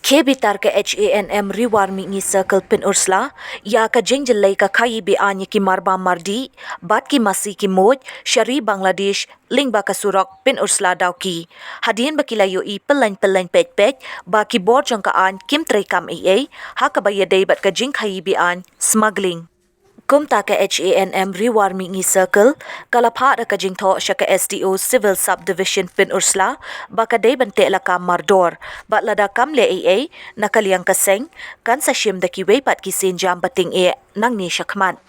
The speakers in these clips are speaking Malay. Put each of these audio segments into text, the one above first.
Kebitar ke HANM rewarming circle pin ursla ya ka jengjel ka khayi be anye ki marba mardi bat ki masi ki moj shari Bangladesh lingba ka surok pin ursla dauki hadin bakila yo i pelan pet ba ki bor jong ka an kim tre kam ha ka baye dei bat ka jing khayi be an smuggling Kumta ka HANM rewarming circle kalapha ka jingtho shaka SDO civil subdivision pin ursla baka day bante la kam mardor ba lada kam le nakaliang kaseng kan sa shim da ki pat ki sinjam bating nang ni shakman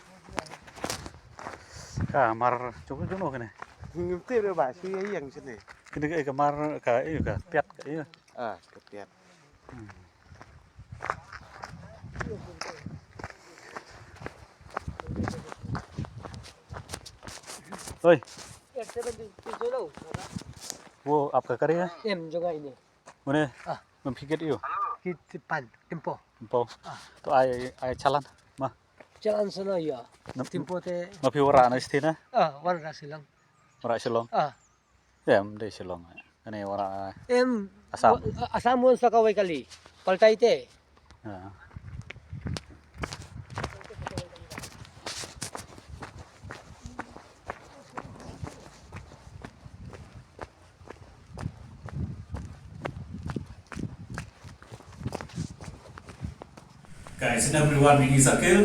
Kamar cukup jono kene. Ngerti udah bahasa yang sini. Kene kamar ka ka piat ka iya. Kepiat. Oi, एक सेवन जो लो wo apa ka kare? M juga ini Mana? Memfikir iyo. Kipan tempo Po. To ai chalan. Ma. jalan sana ya tempo te Ma pi wara na stina. warga silang Wara silong. Ya, mde silong. Ane wara M asam. asam mun sakawai kali paltai te Ha. Cái sinh năm everyone mình isa kil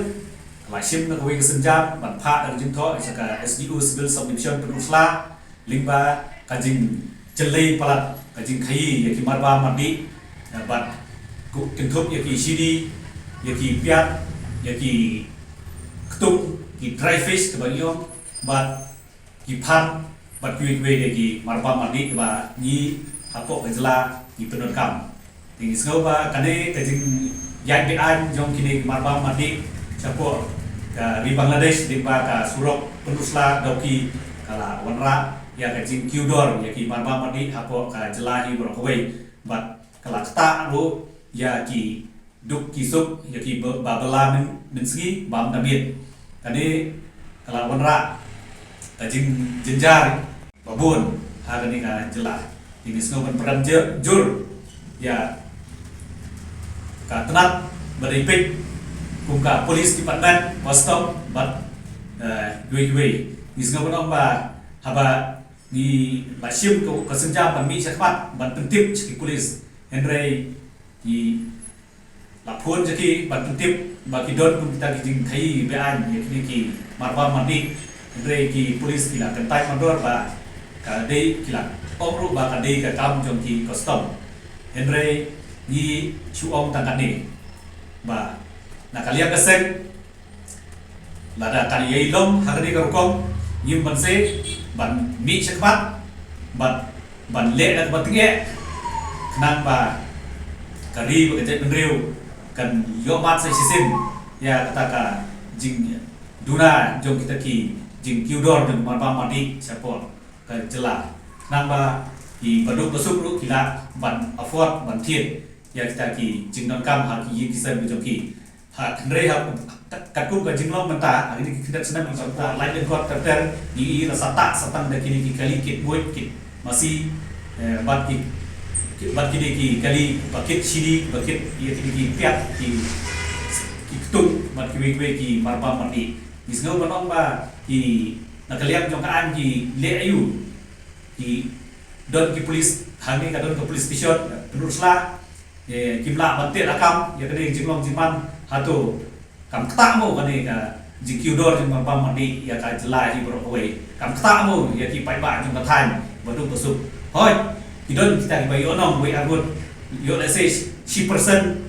lại ship nó quay cái sinh jam bản phá ở trên thọ isa ka SDU civil subdivision penusla lingba kajing jelai palat kajing khai yaki marba mardi bat kintup yaki shidi yaki piat yaki ketuk ki dry fish ke bagi om bat ki pan bat kue yaki marba mardi ba ni hapok kajla ki penut kam tinggi sengau ba kane kajing yang di an jong kini marba mandi capo ka di Bangladesh di ka surok penusla doki kala wanra ya ka jing kiudor ya ki marba mandi hapo ka jelahi brokowei bat kala kta ru ya ki duk kisuk ya ki babala min sgi bam nabit kani kala wanra ka jing jenjar babun ha kani ka jelah ini snoban peran jur ya ka tenat beripik kumka polis department postom bat dui ni sengau nong ba haba ni lasim ko kesenjam ban mi sakmat ban pentip ki polis henry ki lapun jaki ban pentip ba ki don kum kita ki khai be an ye ki marba mandi henry ki polis ki la kentai mandor ba ka dei ki la omru ba ka dei ka kam jong ki custom henry ni chuong tangkat ni ba nakaliang kaseng lada kali yai lom hakani karukom yim banse ban mi chakmat ban le dak batinge knan ba kari ba kete benriu kan yo mat sai sisim ya kata ka jing duna jom kita ki jing kiudor jom marba mandi sapor ka jela knan ba ki baduk basuk ru kila ban afford ban thiet ya kita ki jingnon kam ha ki kisan bijong ki ha kendre ha katku ka jinglong menta ini kita senang mencontoh lain dan kuat terter di rasata satang da kini ki kali kit boy kit masih bat kini ki kali bakit sidi bakit ya kini ki piat ki ketung bat ki ki marpa mandi di sengau banong ba ki nakaliam jong kaan ki le ayu ki don ki polis hangi ka don ke polis station penuruslah kimla bantir akam ya kene jinglong jiman hatu kam kta mo kene ka jikiudor jing marba mandi ya ka jela hi brokwe kam kta mo ya ki pai ba jing kathan badu besuk hoi kidon kita di bayi onong we agut yo let's say 10%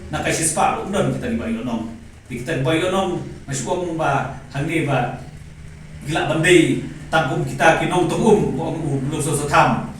na ka sispa udon kita di bayi onong kita di bayi onong masuk ba hangi ba gila bandai tangkum kita kinong tungum belum selesai tham